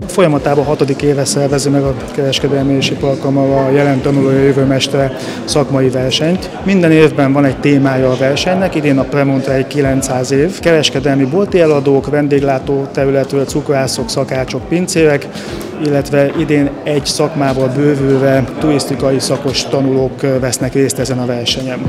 Folyamatában 6. éve szervezi meg a Kereskedelmi és Iparkamara a Jelen tanulója jövő mestere szakmai versenyt. Minden évben van egy témája a versenynek, idén a Premontre egy 900 év. Kereskedelmi bolti eladók, vendéglátó területről cukrászok, szakácsok, pincérek, illetve idén egy szakmával bővülve turisztikai szakos tanulók vesznek részt ezen a versenyen.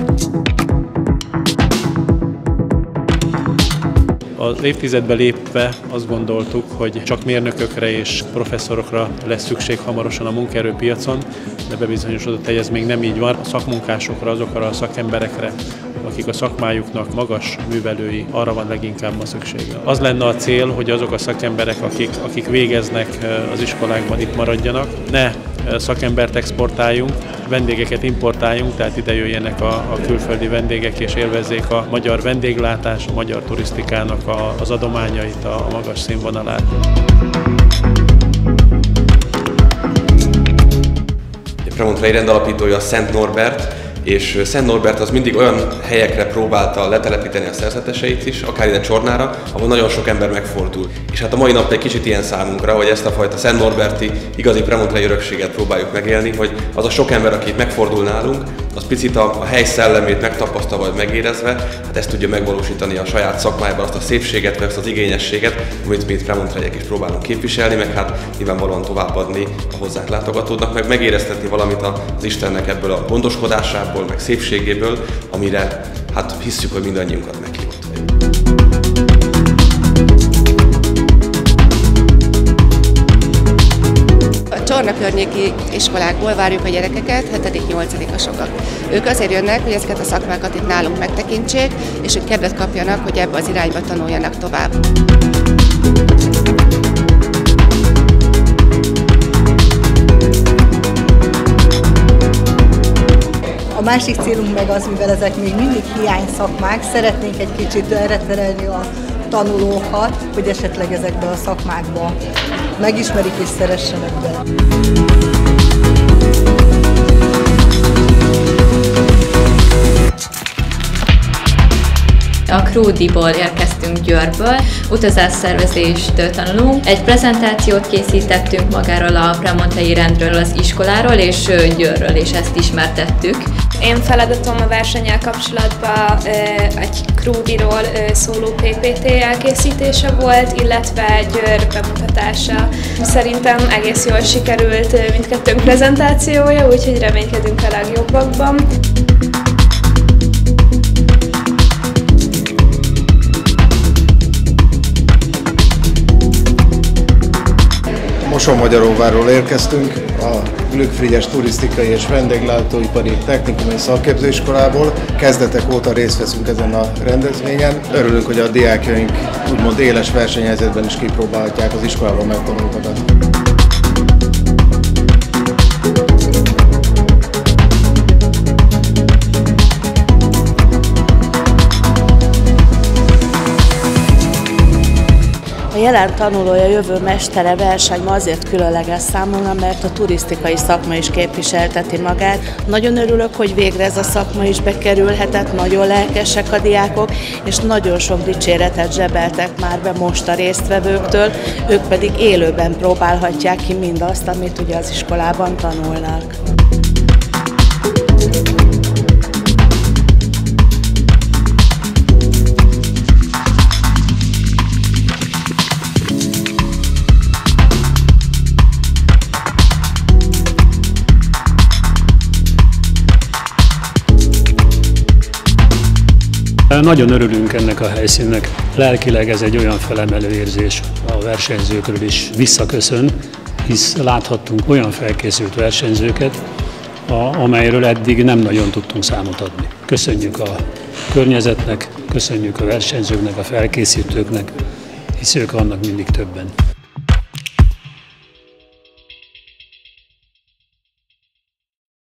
Az évtizedbe lépve azt gondoltuk, hogy csak mérnökökre és professzorokra lesz szükség hamarosan a munkaerőpiacon, de bebizonyosodott, hogy ez még nem így van. A szakmunkásokra, azokra a szakemberekre, akik a szakmájuknak magas művelői, arra van leginkább ma szüksége. Az lenne a cél, hogy azok a szakemberek, akik végeznek az iskolákban, itt maradjanak, ne szakembert exportáljunk, vendégeket importáljunk, tehát ide jöjjenek a külföldi vendégek és élvezzék a magyar vendéglátás, a magyar turisztikának az adományait, a magas színvonalát. A Premontre rendalapítója Szent Norbert, és Szent Norbert az mindig olyan helyekre próbálta letelepíteni a szerzeteseit is, akár ide Csornára, ahol nagyon sok ember megfordul. És hát a mai nap egy kicsit ilyen számunkra, hogy ezt a fajta Szent Norberti igazi premontrei örökséget próbáljuk megélni, hogy az a sok ember, aki megfordul nálunk, az picit a hely szellemét megtapasztalva vagy megérezve, hát ezt tudja megvalósítani a saját szakmájában, azt a szépséget, vagy azt az igényességet, amit mi itt premontreiek is próbálunk képviselni, meg hát nyilvánvalóan továbbadni a hozzánk látogatóknak, meg megéreztetni valamit az Istennek ebből a gondoskodásából, meg szépségéből, amire hát hisszük, hogy mindannyiunkat meghívott. A Csorna környéki iskolákból várjuk a gyerekeket, 7.-8-asokat. Ők azért jönnek, hogy ezeket a szakmákat itt nálunk megtekintsék, és hogy kedvet kapjanak, hogy ebbe az irányba tanuljanak tovább. A másik célunk meg az, mivel ezek még mindig hiány szakmák, szeretnénk egy kicsit erre terelni a tanulókat, hogy esetleg ezekbe a szakmákba megismerik és szeressenek be. A Krúdiból érkeztünk Győrből, utazásszervezést tanulunk. Egy prezentációt készítettünk magáról a premontrei rendről, az iskoláról és Győrről, és ezt ismertettük. Én feladatom a versennyel kapcsolatban egy Krúdiról szóló PPT elkészítése volt, illetve Győr bemutatása. Szerintem egész jól sikerült mindkettőnk prezentációja, úgyhogy reménykedünk a legjobbakban. Mosonmagyaróvárról érkeztünk, a Glück-Frigyes Turisztikai és Vendéglátóipari Technikumai Szakképzőiskolából. Kezdetek óta részt veszünk ezen a rendezvényen. Örülünk, hogy a diákjaink úgymond éles versenyhelyzetben is kipróbálhatják az iskolában megtanultakat. A Jelen tanulója jövő mestere verseny ma azért különleges számomra, mert a turisztikai szakma is képviselteti magát. Nagyon örülök, hogy végre ez a szakma is bekerülhetett, nagyon lelkesek a diákok, és nagyon sok dicséretet zsebeltek már be most a résztvevőktől, ők pedig élőben próbálhatják ki mindazt, amit ugye az iskolában tanulnak. Nagyon örülünk ennek a helyszínnek. Lelkileg ez egy olyan felemelő érzés, a versenyzőkről is visszaköszön, hisz láthattunk olyan felkészült versenyzőket, amelyről eddig nem nagyon tudtunk számot adni. Köszönjük a környezetnek, köszönjük a versenyzőknek, a felkészítőknek, hisz ők vannak mindig többen.